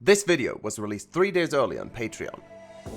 This video was released 3 days early on Patreon.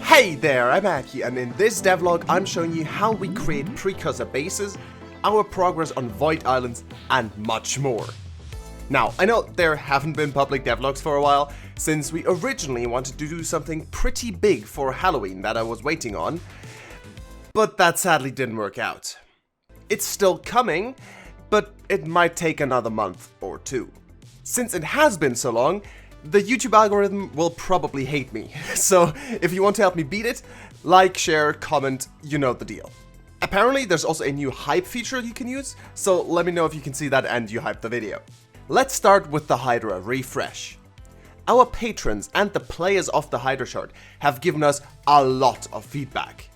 Hey there, I'm Aki, and in this devlog I'm showing you how we create Precursor bases, our progress on Void Islands, and much more. Now, I know there haven't been public devlogs for a while, since we originally wanted to do something pretty big for Halloween that I was waiting on, but that sadly didn't work out. It's still coming, but it might take another month or two. Since it has been so long, the YouTube algorithm will probably hate me, so if you want to help me beat it, like, share, comment, you know the deal. Apparently there's also a new hype feature you can use, so let me know if you can see that and you hype the video. Let's start with the Hydra refresh. Our patrons and the players of the Hydra shard have given us a lot of feedback.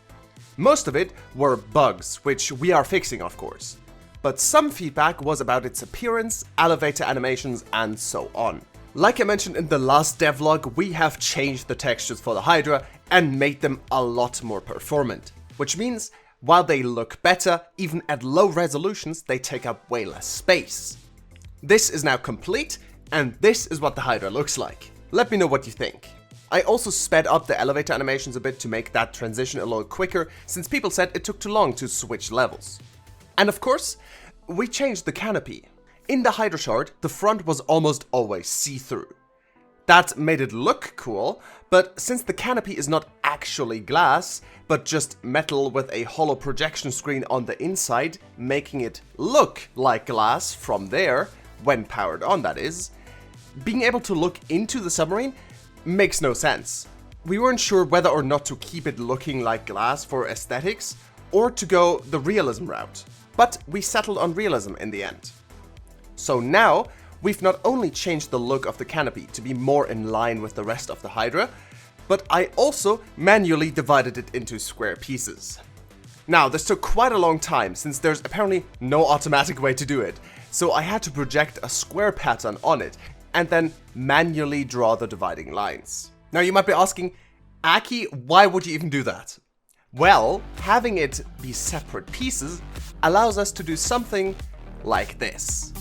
Most of it were bugs, which we are fixing of course. But some feedback was about its appearance, elevator animations, and so on. Like I mentioned in the last devlog, we have changed the textures for the Hydra and made them a lot more performant. Which means, while they look better, even at low resolutions, they take up way less space. This is now complete, and this is what the Hydra looks like. Let me know what you think. I also sped up the elevator animations a bit to make that transition a little quicker, since people said it took too long to switch levels. And of course, we changed the canopy. In the Hydra shard, the front was almost always see-through. That made it look cool, but since the canopy is not actually glass, but just metal with a hollow projection screen on the inside, making it look like glass from there, when powered on that is, being able to look into the submarine makes no sense. We weren't sure whether or not to keep it looking like glass for aesthetics, or to go the realism route. But we settled on realism in the end. So now, we've not only changed the look of the canopy to be more in line with the rest of the Hydra, but I also manually divided it into square pieces. Now, this took quite a long time, since there's apparently no automatic way to do it, so I had to project a square pattern on it, and then manually draw the dividing lines. Now you might be asking, Aki, why would you even do that? Well, having it be separate pieces allows us to do something like this.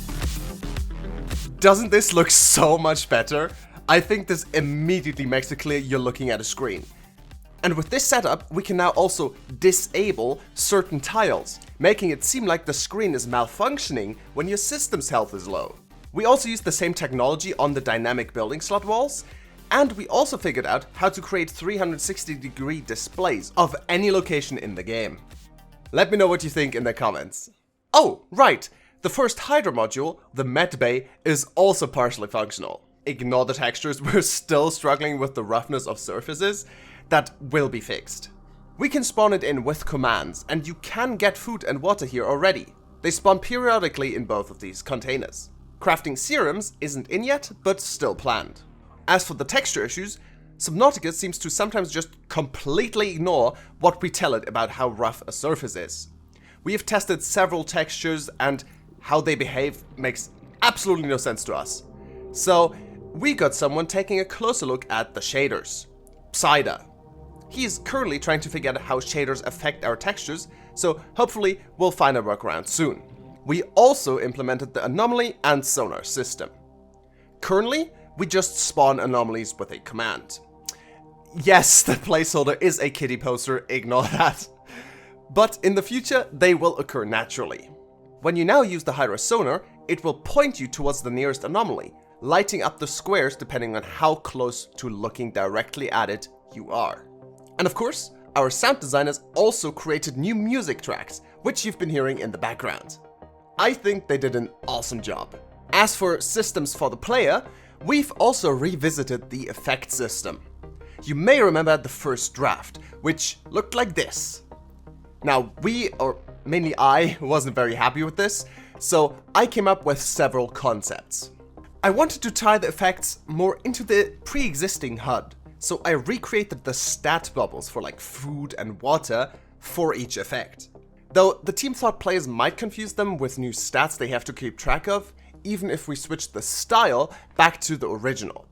Doesn't this look so much better? I think this immediately makes it clear you're looking at a screen. And with this setup, we can now also disable certain tiles, making it seem like the screen is malfunctioning when your system's health is low. We also used the same technology on the dynamic building slot walls, and we also figured out how to create 360-degree displays of any location in the game. Let me know what you think in the comments. Oh, right! The first Hydra module, the Med Bay, is also partially functional. Ignore the textures, we're still struggling with the roughness of surfaces. That will be fixed. We can spawn it in with commands, and you can get food and water here already. They spawn periodically in both of these containers. Crafting serums isn't in yet, but still planned. As for the texture issues, Subnautica seems to sometimes just completely ignore what we tell it about how rough a surface is. We have tested several textures, and how they behave makes absolutely no sense to us. So, we got someone taking a closer look at the shaders. Psyda. He is currently trying to figure out how shaders affect our textures, so hopefully we'll find a workaround soon. We also implemented the anomaly and sonar system. Currently, we just spawn anomalies with a command. Yes, the placeholder is a kitty poster, ignore that. But in the future, they will occur naturally. When you now use the Hydra sonar, it will point you towards the nearest anomaly, lighting up the squares depending on how close to looking directly at it you are. And of course, our sound designers also created new music tracks, which you've been hearing in the background. I think they did an awesome job. As for systems for the player, we've also revisited the effect system. You may remember the first draft, which looked like this. Now we, or mainly I, wasn't very happy with this, so I came up with several concepts. I wanted to tie the effects more into the pre-existing HUD, so I recreated the stat bubbles for like food and water for each effect. Though the team thought players might confuse them with new stats they have to keep track of, even if we switched the style back to the original.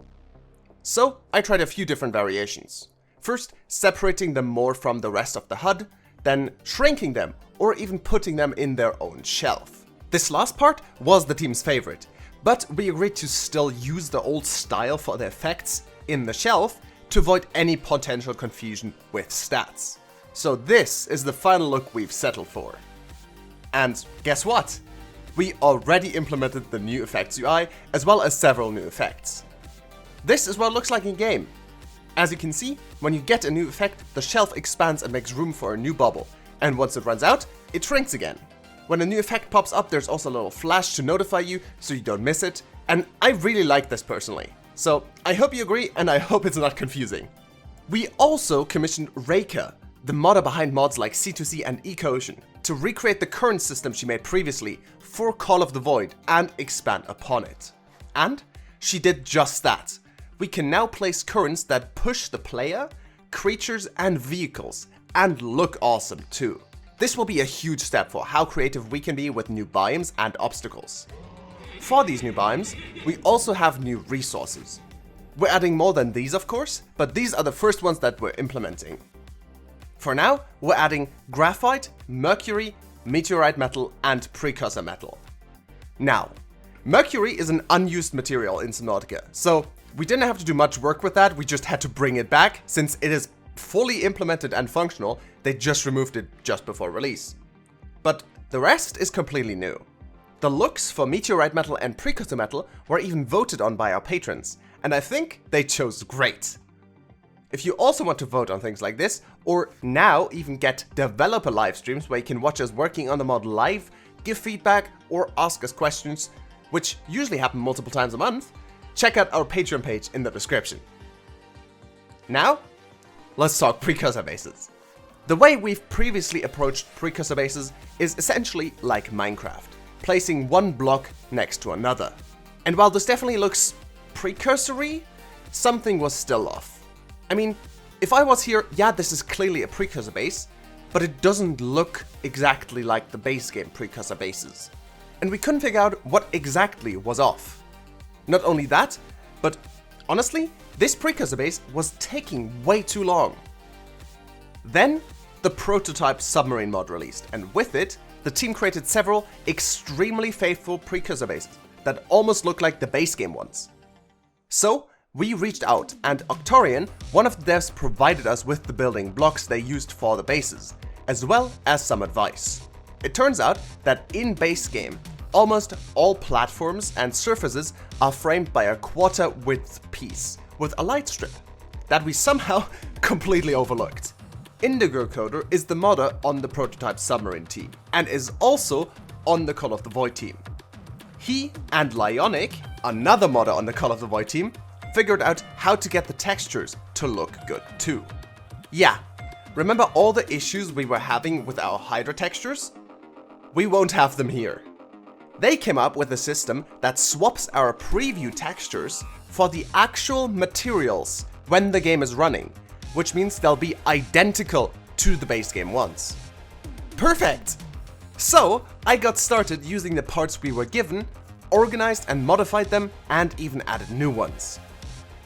So I tried a few different variations. First, separating them more from the rest of the HUD, then shrinking them or even putting them in their own shelf. This last part was the team's favorite, but we agreed to still use the old style for the effects in the shelf to avoid any potential confusion with stats. So this is the final look we've settled for. And guess what? We already implemented the new effects UI as well as several new effects. This is what it looks like in game. As you can see, when you get a new effect, the shelf expands and makes room for a new bubble, and once it runs out, it shrinks again. When a new effect pops up, there's also a little flash to notify you so you don't miss it, and I really like this personally. So I hope you agree, and I hope it's not confusing. We also commissioned Reika, the modder behind mods like C2C and Ecocean, to recreate the current system she made previously for Call of the Void and expand upon it. And she did just that. We can now place currents that push the player, creatures and vehicles, and look awesome too. This will be a huge step for how creative we can be with new biomes and obstacles. For these new biomes, we also have new resources. We're adding more than these of course, but these are the first ones that we're implementing. For now, we're adding graphite, mercury, meteorite metal, and precursor metal. Now, mercury is an unused material in Subnautica, so we didn't have to do much work with that, we just had to bring it back. Since it is fully implemented and functional, they just removed it just before release. But the rest is completely new. The looks for meteorite metal and precursor metal were even voted on by our patrons, and I think they chose great. If you also want to vote on things like this, or now even get developer live streams where you can watch us working on the mod live, give feedback, or ask us questions, which usually happen multiple times a month, check out our Patreon page in the description. Now, let's talk precursor bases. The way we've previously approached precursor bases is essentially like Minecraft, placing one block next to another. And while this definitely looks precursory, something was still off. I mean, if I was here, yeah, this is clearly a precursor base, but it doesn't look exactly like the base game precursor bases. And we couldn't figure out what exactly was off. Not only that, but honestly, this precursor base was taking way too long. Then, the prototype submarine mod released, and with it, the team created several extremely faithful precursor bases that almost look like the base game ones. So, we reached out, and Octorian, one of the devs, provided us with the building blocks they used for the bases, as well as some advice. It turns out that in base game, almost all platforms and surfaces are framed by a quarter width piece with a light strip that we somehow completely overlooked. Indigo Coder is the modder on the prototype submarine team and is also on the Call of the Void team. He and Lyonic, another modder on the Call of the Void team, figured out how to get the textures to look good too. Yeah, remember all the issues we were having with our Hydra textures? We won't have them here. They came up with a system that swaps our preview textures for the actual materials when the game is running, which means they'll be identical to the base game ones. Perfect! So, I got started using the parts we were given, organized and modified them, and even added new ones.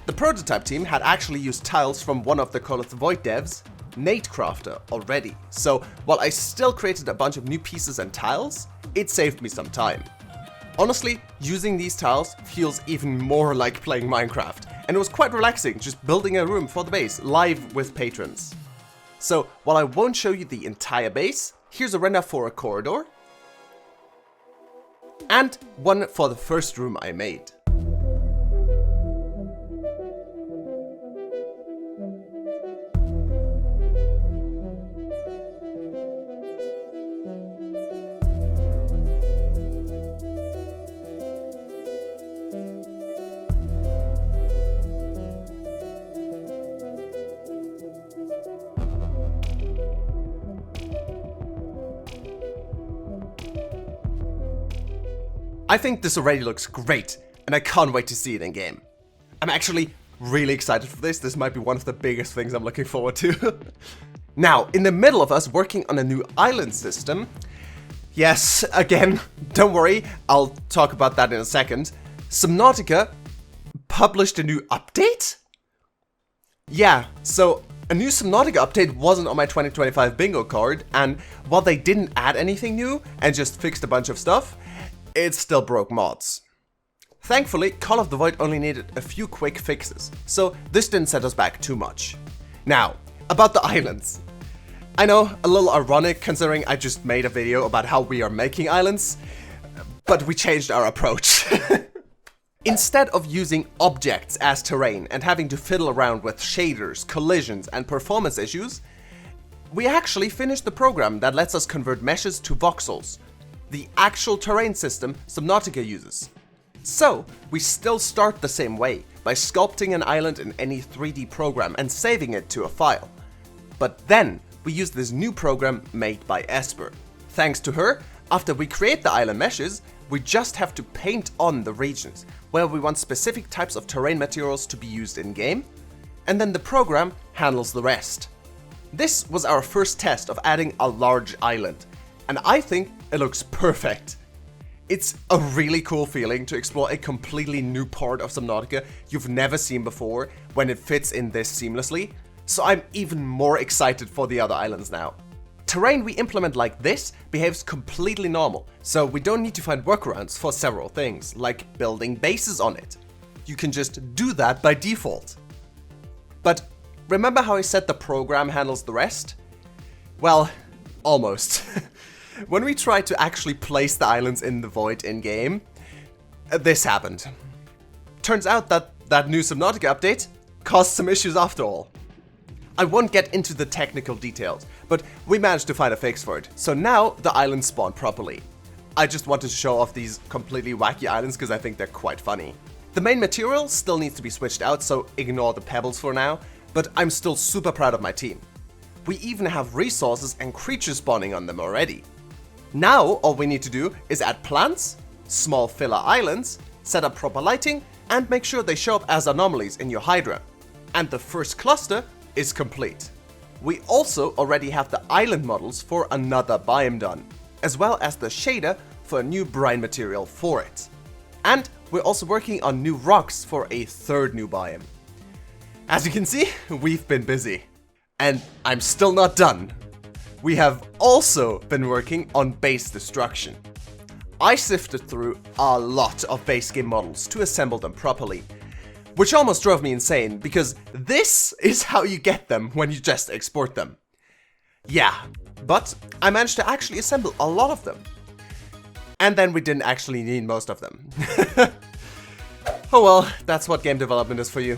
The prototype team had actually used tiles from one of the Call of the Void devs, Natecrafter, already, so while I still created a bunch of new pieces and tiles, it saved me some time. Honestly, using these tiles feels even more like playing Minecraft, and it was quite relaxing just building a room for the base live with patrons. So while I won't show you the entire base, here's a render for a corridor, and one for the first room I made. I think this already looks great, and I can't wait to see it in game. I'm actually really excited for this. This might be one of the biggest things I'm looking forward to. Now, in the middle of us working on a new island system, yes, again, don't worry, I'll talk about that in a second, Subnautica published a new update? Yeah, so a new Subnautica update wasn't on my 2025 bingo card, and while they didn't add anything new and just fixed a bunch of stuff, it still broke mods. Thankfully, Call of the Void only needed a few quick fixes, so this didn't set us back too much. Now, about the islands. I know, a little ironic considering I just made a video about how we are making islands, but we changed our approach. Instead of using objects as terrain and having to fiddle around with shaders, collisions, and performance issues, we actually finished the program that lets us convert meshes to voxels, the actual terrain system Subnautica uses. So, we still start the same way, by sculpting an island in any 3D program and saving it to a file. But then, we use this new program made by Esper. Thanks to her, after we create the island meshes, we just have to paint on the regions where we want specific types of terrain materials to be used in-game, and then the program handles the rest. This was our first test of adding a large island, and I think it looks perfect. It's a really cool feeling to explore a completely new part of Subnautica you've never seen before when it fits in this seamlessly, so I'm even more excited for the other islands now. Terrain we implement like this behaves completely normal, so we don't need to find workarounds for several things, like building bases on it. You can just do that by default. But remember how I said the program handles the rest? Well, almost. When we tried to actually place the islands in the Void in-game, this happened. Turns out that new Subnautica update caused some issues after all. I won't get into the technical details, but we managed to find a fix for it, so now the islands spawn properly. I just wanted to show off these completely wacky islands because I think they're quite funny. The main material still needs to be switched out, so ignore the pebbles for now, but I'm still super proud of my team. We even have resources and creatures spawning on them already. Now all we need to do is add plants, small filler islands, set up proper lighting, and make sure they show up as anomalies in your Hydra. And the first cluster is complete. We also already have the island models for another biome done, as well as the shader for a new brine material for it. And we're also working on new rocks for a third new biome. As you can see, we've been busy. And I'm still not done. We have also been working on base destruction. I sifted through a lot of base game models to assemble them properly, which almost drove me insane, because this is how you get them when you just export them. Yeah, but I managed to actually assemble a lot of them. And then we didn't actually need most of them. Oh well, that's what game development is for you.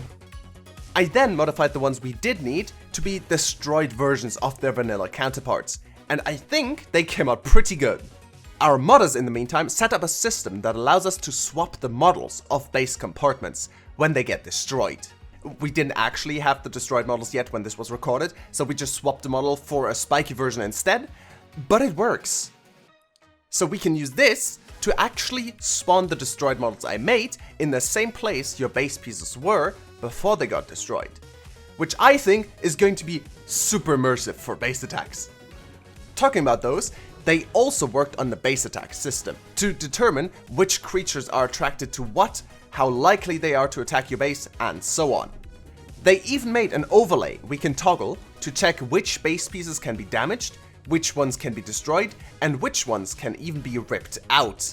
I then modified the ones we did need to be destroyed versions of their vanilla counterparts, and I think they came out pretty good. Our modders in the meantime set up a system that allows us to swap the models of base compartments when they get destroyed. We didn't actually have the destroyed models yet when this was recorded, so we just swapped the model for a spiky version instead, but it works. So we can use this to actually spawn the destroyed models I made in the same place your base pieces were before they got destroyed, which I think is going to be super immersive for base attacks. Talking about those, they also worked on the base attack system to determine which creatures are attracted to what, how likely they are to attack your base, and so on. They even made an overlay we can toggle to check which base pieces can be damaged, which ones can be destroyed, and which ones can even be ripped out.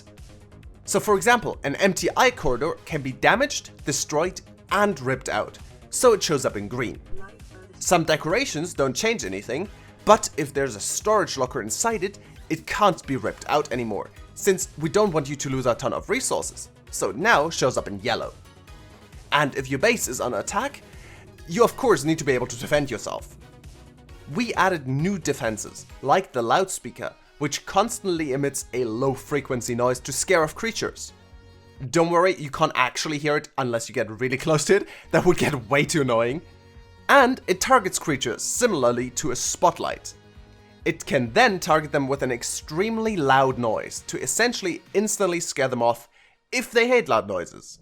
So for example, an empty eye corridor can be damaged, destroyed, and ripped out, so it shows up in green. Some decorations don't change anything, but if there's a storage locker inside it, it can't be ripped out anymore, since we don't want you to lose a ton of resources, so it now shows up in yellow. And if your base is under attack, you of course need to be able to defend yourself. We added new defenses, like the loudspeaker, which constantly emits a low frequency noise to scare off creatures. Don't worry, you can't actually hear it unless you get really close to it, that would get way too annoying. And it targets creatures similarly to a spotlight. It can then target them with an extremely loud noise to essentially instantly scare them off if they hate loud noises.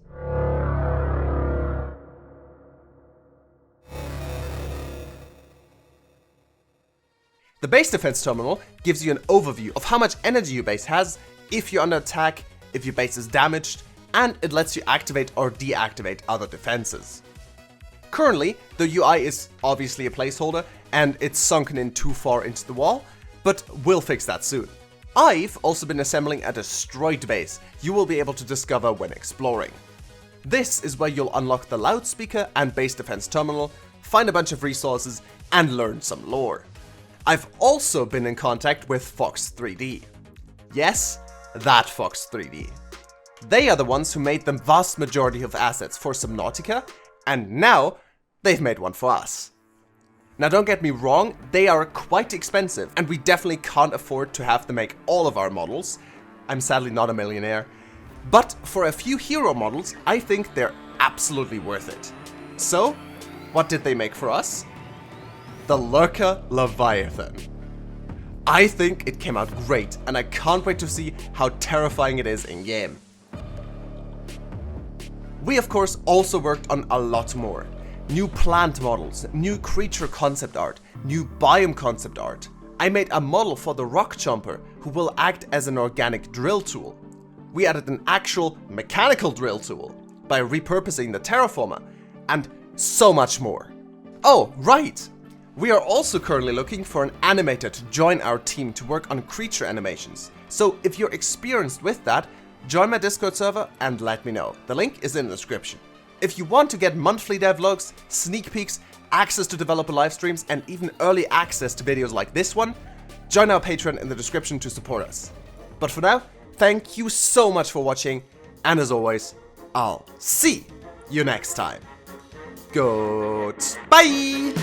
The base defense terminal gives you an overview of how much energy your base has, if you're under attack, if your base is damaged, and it lets you activate or deactivate other defenses. Currently, the UI is obviously a placeholder and it's sunken in too far into the wall, but we'll fix that soon. I've also been assembling a destroyed base you will be able to discover when exploring. This is where you'll unlock the loudspeaker and base defense terminal, find a bunch of resources, and learn some lore. I've also been in contact with Fox 3D. Yes, that Fox 3D. They are the ones who made the vast majority of assets for Subnautica, and now they've made one for us. Now don't get me wrong, they are quite expensive, and we definitely can't afford to have them make all of our models. I'm sadly not a millionaire. But for a few hero models, I think they're absolutely worth it. So, what did they make for us? The Lurker Leviathan. I think it came out great, and I can't wait to see how terrifying it is in game. We of course also worked on a lot more. New plant models, new creature concept art, new biome concept art. I made a model for the rock jumper who will act as an organic drill tool. We added an actual mechanical drill tool by repurposing the terraformer, and so much more. Oh, right! We are also currently looking for an animator to join our team to work on creature animations. So if you're experienced with that, join my Discord server and let me know. The link is in the description. If you want to get monthly devlogs, sneak peeks, access to developer live streams, and even early access to videos like this one, join our Patreon in the description to support us. But for now, thank you so much for watching, and as always, I'll see you next time. Goodbye!